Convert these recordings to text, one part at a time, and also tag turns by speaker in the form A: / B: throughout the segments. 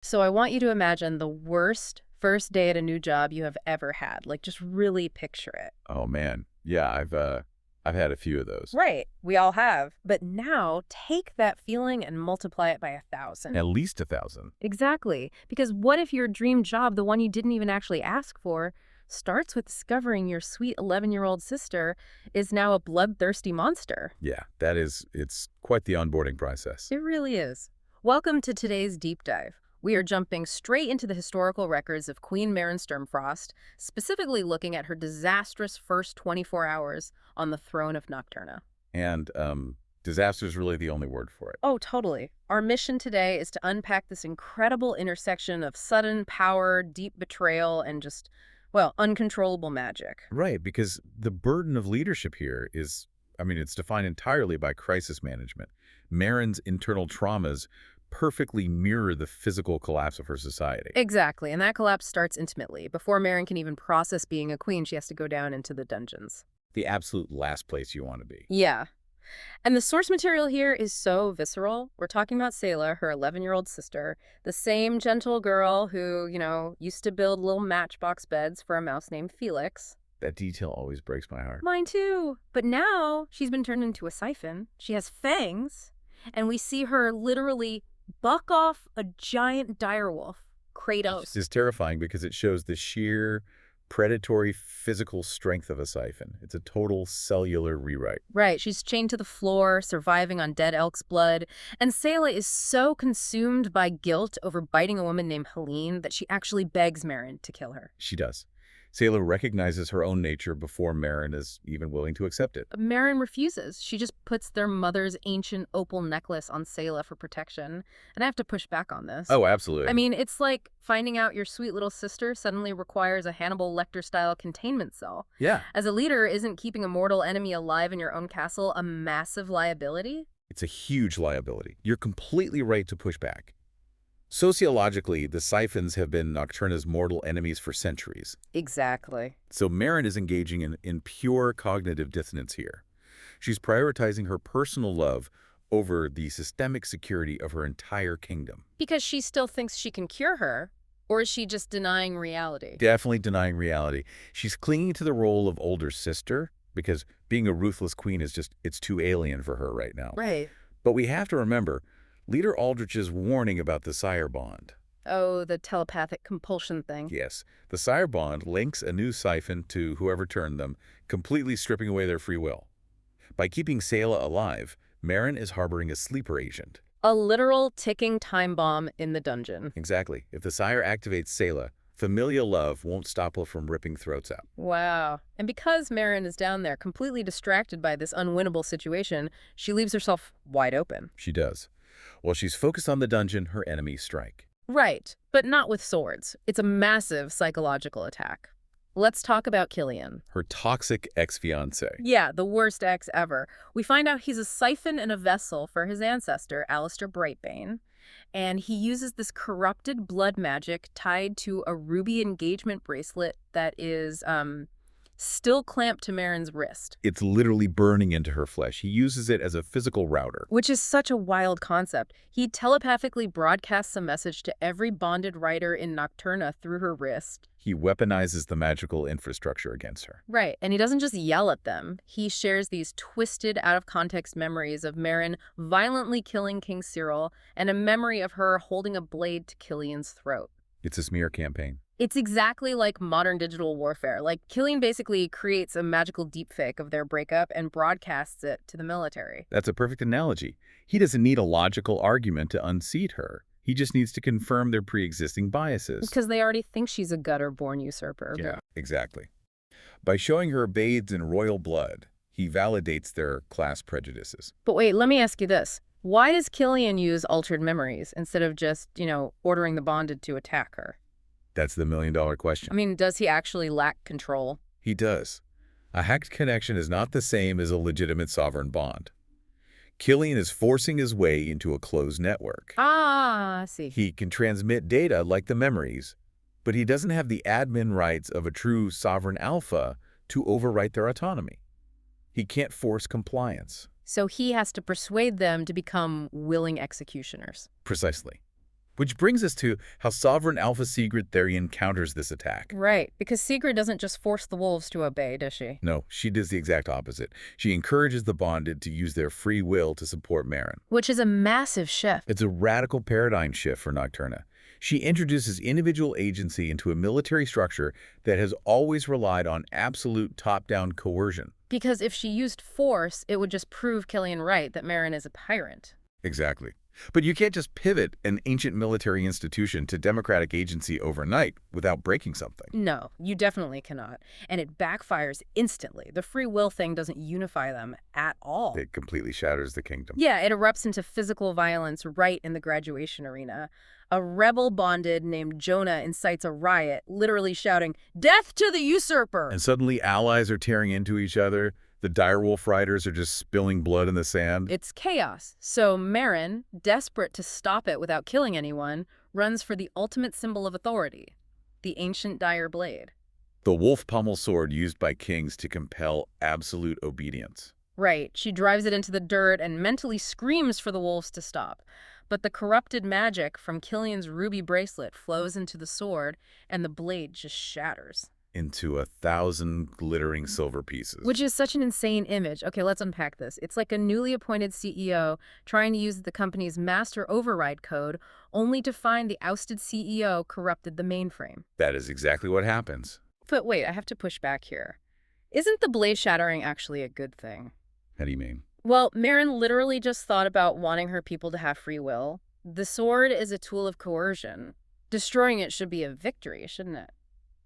A: So I want you to imagine the worst first day at a new job you have ever had. Like, just really picture it.
B: Oh man. Yeah, I've had a few of those.
A: Right. We all have. But now take that feeling and multiply it by 1,000.
B: At least 1,000.
A: Exactly. Because what if your dream job, the one you didn't even actually ask for, starts with discovering your sweet 11-year-old sister is now a bloodthirsty monster?
B: Yeah, it's quite the onboarding process.
A: It really is. Welcome to today's deep dive. We are jumping straight into the historical records of Queen Meryn Sturmfrost, specifically looking at her disastrous first 24 hours on the throne of Nocturna.
B: And disaster is really the only word for it.
A: Oh, totally. Our mission today is to unpack this incredible intersection of sudden power, deep betrayal, and just, well, uncontrollable magic.
B: Right, because the burden of leadership here is, I mean, it's defined entirely by crisis management. Meryn's internal traumas perfectly mirror the physical collapse of her society.
A: Exactly, and that collapse starts intimately. Before Meryn can even process being a queen, she has to go down into the dungeons.
B: The absolute last place you want to be.
A: Yeah. And the source material here is so visceral. We're talking about Selah, her 11-year-old sister, the same gentle girl who, used to build little matchbox beds for a mouse named Felix.
B: That detail always breaks my heart.
A: Mine too. But now she's been turned into a siphon. She has fangs, and we see her literally buck off a giant direwolf, Kratos.
B: This is terrifying because it shows the sheer predatory physical strength of a siphon. It's a total cellular rewrite.
A: Right, she's chained to the floor, surviving on dead elk's blood, and Selah is so consumed by guilt over biting a woman named Helene that she actually begs Meryn to kill her.
B: She does. Selah recognizes her own nature before Meryn is even willing to accept it.
A: Meryn refuses. She just puts their mother's ancient opal necklace on Selah for protection, and I have to push back on this.
B: Oh, absolutely.
A: I mean, it's like finding out your sweet little sister suddenly requires a Hannibal Lecter-style containment cell.
B: Yeah.
A: As a leader, isn't keeping a mortal enemy alive in your own castle a massive liability?
B: It's a huge liability. You're completely right to push back. Sociologically, the siphons have been Nocturna's mortal enemies for centuries.
A: Exactly.
B: So Meryn is engaging in pure cognitive dissonance here. She's prioritizing her personal love over the systemic security of her entire kingdom.
A: Because she still thinks she can cure her, or is she just denying reality?
B: Definitely denying reality. She's clinging to the role of older sister because being a ruthless queen is just, it's too alien for her right now.
A: Right.
B: But we have to remember, Leader Aldrich's warning about the sire bond.
A: Oh, the telepathic compulsion thing.
B: Yes, the sire bond links a new siphon to whoever turned them, completely stripping away their free will. By keeping Selah alive, Meryn is harboring a sleeper agent.
A: A literal ticking time bomb in the dungeon.
B: Exactly. If the sire activates Selah, familial love won't stop her from ripping throats out.
A: Wow. And because Meryn is down there completely distracted by this unwinnable situation, she leaves herself wide open.
B: She does. While she's focused on the dungeon, her enemies strike.
A: Right, but not with swords. It's a massive psychological attack. Let's talk about Killian.
B: Her toxic ex-fiancé.
A: Yeah, the worst ex ever. We find out he's a siphon and a vessel for his ancestor, Alistair Brightbane, and he uses this corrupted blood magic tied to a ruby engagement bracelet that is, still clamped to Meryn's wrist.
B: It's literally burning into her flesh. He uses it as a physical router.
A: Which is such a wild concept. He telepathically broadcasts a message to every bonded rider in Nocturna through her wrist.
B: He weaponizes the magical infrastructure against her.
A: Right, and he doesn't just yell at them. He shares these twisted, out-of-context memories of Meryn violently killing King Cyril and a memory of her holding a blade to Killian's throat.
B: It's a smear campaign.
A: It's exactly like modern digital warfare. Like, Killian basically creates a magical deepfake of their breakup and broadcasts it to the military.
B: That's a perfect analogy. He doesn't need a logical argument to unseat her. He just needs to confirm their pre-existing biases.
A: Because they already think she's a gutter-born usurper.
B: Yeah, exactly. By showing her bathed in royal blood, he validates their class prejudices.
A: But wait, let me ask you this. Why does Killian use altered memories instead of just, ordering the bonded to attack her?
B: That's the million-dollar question.
A: I mean, does he actually lack control?
B: He does. A hacked connection is not the same as a legitimate sovereign bond. Killian is forcing his way into a closed network.
A: Ah, I see.
B: He can transmit data like the memories, but he doesn't have the admin rights of a true sovereign alpha to overwrite their autonomy. He can't force compliance.
A: So he has to persuade them to become willing executioners.
B: Precisely. Which brings us to how Sovereign Alpha Sigrid Therion counters this attack.
A: Right, because Sigrid doesn't just force the wolves to obey, does she?
B: No, she does the exact opposite. She encourages the bonded to use their free will to support Meryn.
A: Which is a massive shift.
B: It's a radical paradigm shift for Nocturna. She introduces individual agency into a military structure that has always relied on absolute top-down coercion.
A: Because if she used force, it would just prove Killian right that Meryn is a tyrant.
B: Exactly. But you can't just pivot an ancient military institution to democratic agency overnight without breaking something.
A: No, you definitely cannot. And it backfires instantly. The free will thing doesn't unify them at all.
B: It completely shatters the kingdom.
A: Yeah, it erupts into physical violence right in the graduation arena. A rebel bonded named Jonah incites a riot, literally shouting, "Death to the usurper!"
B: And suddenly allies are tearing into each other. The direwolf riders are just spilling blood in the sand.
A: It's chaos. So Meryn, desperate to stop it without killing anyone, runs for the ultimate symbol of authority, the ancient dire blade.
B: The wolf pommel sword used by kings to compel absolute obedience.
A: Right, she drives it into the dirt and mentally screams for the wolves to stop. But the corrupted magic from Killian's ruby bracelet flows into the sword, and the blade just shatters.
B: Into 1,000 glittering silver pieces.
A: Which is such an insane image. Okay, let's unpack this. It's like a newly appointed CEO trying to use the company's master override code only to find the ousted CEO corrupted the mainframe.
B: That is exactly what happens.
A: But wait, I have to push back here. Isn't the blade shattering actually a good thing?
B: How do you mean?
A: Well, Meryn literally just thought about wanting her people to have free will. The sword is a tool of coercion. Destroying it should be a victory, shouldn't it?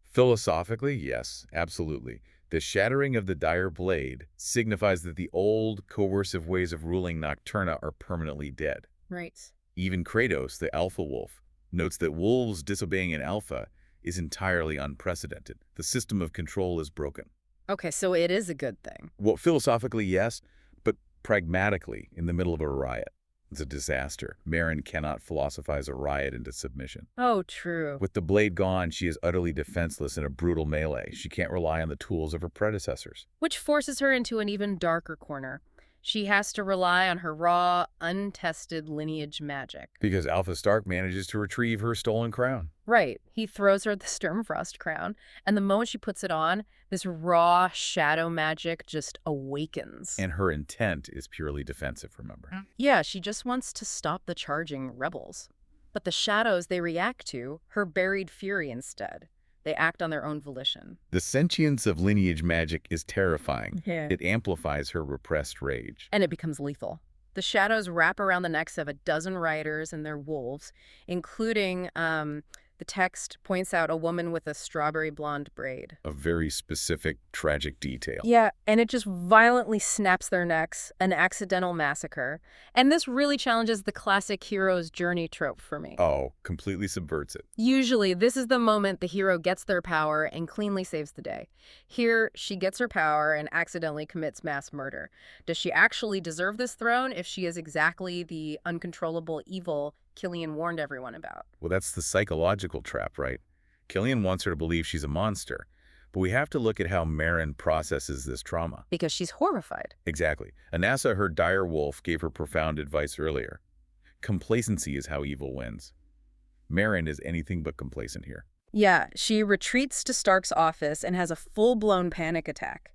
B: Philosophically, yes, absolutely. The shattering of the dire blade signifies that the old, coercive ways of ruling Nocturna are permanently dead.
A: Right.
B: Even Kratos, the alpha wolf, notes that wolves disobeying an alpha is entirely unprecedented. The system of control is broken.
A: Okay, so it is a good thing.
B: Well, philosophically, yes, but pragmatically, in the middle of a riot, it's a disaster. Meryn cannot philosophize a riot into submission.
A: Oh, true.
B: With the blade gone, she is utterly defenseless in a brutal melee. She can't rely on the tools of her predecessors.
A: Which forces her into an even darker corner. She has to rely on her raw, untested lineage magic.
B: Because Alpha Stark manages to retrieve her stolen crown.
A: Right. He throws her the Sturmfrost crown, and the moment she puts it on, this raw shadow magic just awakens.
B: And her intent is purely defensive, remember?
A: Yeah, she just wants to stop the charging rebels. But the shadows they react to, her buried fury instead. They act on their own volition.
B: The sentience of lineage magic is terrifying.
A: Yeah.
B: It amplifies her repressed rage.
A: And it becomes lethal. The shadows wrap around the necks of a dozen riders and their wolves, including, the text points out a woman with a strawberry blonde braid.
B: A very specific, tragic detail.
A: Yeah, and it just violently snaps their necks, an accidental massacre. And this really challenges the classic hero's journey trope for me.
B: Oh, completely subverts it.
A: Usually, this is the moment the hero gets their power and cleanly saves the day. Here, she gets her power and accidentally commits mass murder. Does she actually deserve this throne if she is exactly the uncontrollable evil Killian warned everyone about?
B: Well, that's the psychological trap, right? Killian wants her to believe she's a monster. But we have to look at how Meryn processes this trauma.
A: Because she's horrified.
B: Exactly. Anassa, her dire wolf, gave her profound advice earlier. Complacency is how evil wins. Meryn is anything but complacent here.
A: Yeah, she retreats to Stark's office and has a full-blown panic attack.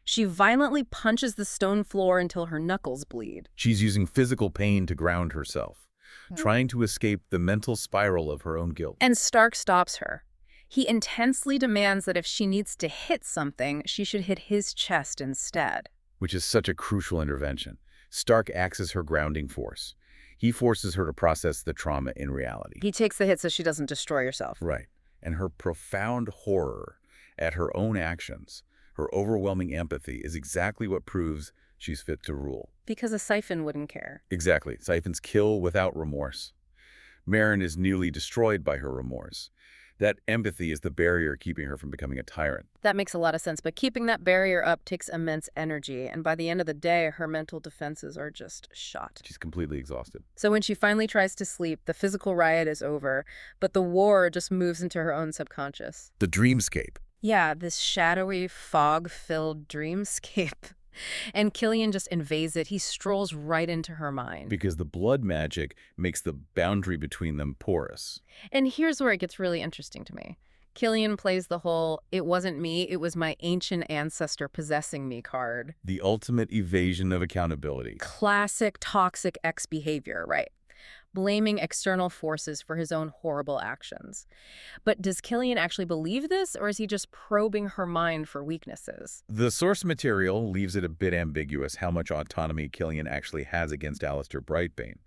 A: She violently punches the stone floor until her knuckles bleed.
B: She's using physical pain to ground herself, trying to escape the mental spiral of her own guilt.
A: And Stark stops her. He intensely demands that if she needs to hit something, she should hit his chest instead.
B: Which is such a crucial intervention. Stark acts as her grounding force. He forces her to process the trauma in reality.
A: He takes the hit so she doesn't destroy herself.
B: Right. And her profound horror at her own actions, her overwhelming empathy, is exactly what proves she's fit to rule.
A: Because a siphon wouldn't care.
B: Exactly. Siphons kill without remorse. Meryn is nearly destroyed by her remorse. That empathy is the barrier keeping her from becoming a tyrant.
A: That makes a lot of sense, but keeping that barrier up takes immense energy, and by the end of the day, her mental defenses are just shot.
B: She's completely exhausted.
A: So when she finally tries to sleep, the physical riot is over, but the war just moves into her own subconscious.
B: The dreamscape.
A: Yeah, this shadowy, fog-filled dreamscape. And Killian just invades it. He strolls right into her mind.
B: Because the blood magic makes the boundary between them porous.
A: And here's where it gets really interesting to me. Killian plays the whole "it wasn't me, it was my ancient ancestor possessing me" card.
B: The ultimate evasion of accountability.
A: Classic toxic ex behavior, right? Blaming external forces for his own horrible actions. But does Killian actually believe this, or is he just probing her mind for weaknesses?
B: The source material leaves it a bit ambiguous how much autonomy Killian actually has against Alistair Brightbane.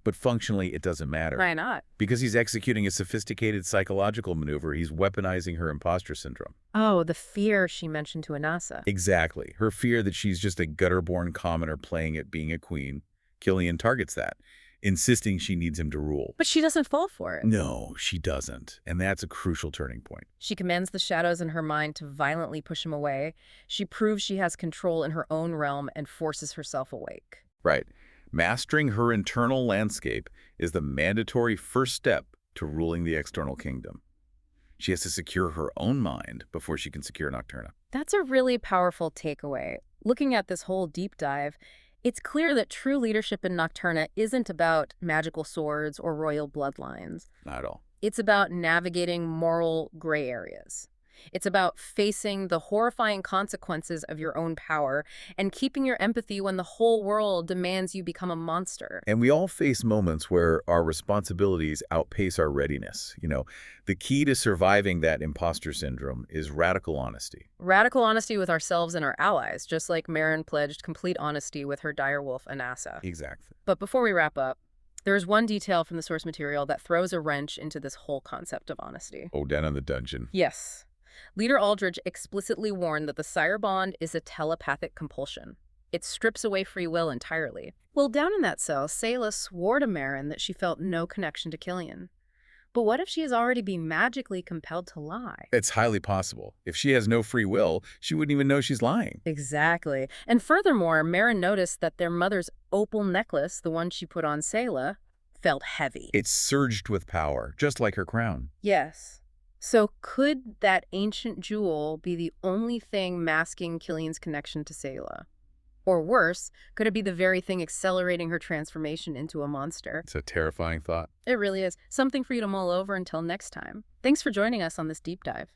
B: But functionally, it doesn't matter.
A: Why not?
B: Because he's executing a sophisticated psychological maneuver, he's weaponizing her imposter syndrome.
A: Oh, the fear she mentioned to Anassa.
B: Exactly. Her fear that she's just a gutter-born commoner playing at being a queen. Killian targets that, insisting she needs him to rule.
A: But she doesn't fall for it.
B: No, she doesn't. And that's a crucial turning point.
A: She commands the shadows in her mind to violently push him away. She proves she has control in her own realm and forces herself awake.
B: Right. Mastering her internal landscape is the mandatory first step to ruling the external kingdom. She has to secure her own mind before she can secure Nocturna.
A: That's a really powerful takeaway. Looking at this whole deep dive, it's clear that true leadership in Nocturna isn't about magical swords or royal bloodlines.
B: Not at all.
A: It's about navigating moral gray areas. It's about facing the horrifying consequences of your own power and keeping your empathy when the whole world demands you become a monster.
B: And we all face moments where our responsibilities outpace our readiness. The key to surviving that imposter syndrome is radical honesty.
A: Radical honesty with ourselves and our allies, just like Meryn pledged complete honesty with her direwolf Anassa.
B: Exactly.
A: But before we wrap up, there's one detail from the source material that throws a wrench into this whole concept of honesty.
B: Oh, down in the dungeon.
A: Yes. Leader Aldridge explicitly warned that the sire bond is a telepathic compulsion. It strips away free will entirely. Well, down in that cell, Sayla swore to Meryn that she felt no connection to Killian. But what if she has already been magically compelled to lie?
B: It's highly possible. If she has no free will, she wouldn't even know she's lying.
A: Exactly. And furthermore, Meryn noticed that their mother's opal necklace, the one she put on Sayla, felt heavy.
B: It surged with power, just like her crown.
A: Yes. So could that ancient jewel be the only thing masking Killian's connection to Sayla? Or worse, could it be the very thing accelerating her transformation into a monster?
B: It's a terrifying thought.
A: It really is. Something for you to mull over until next time. Thanks for joining us on this deep dive.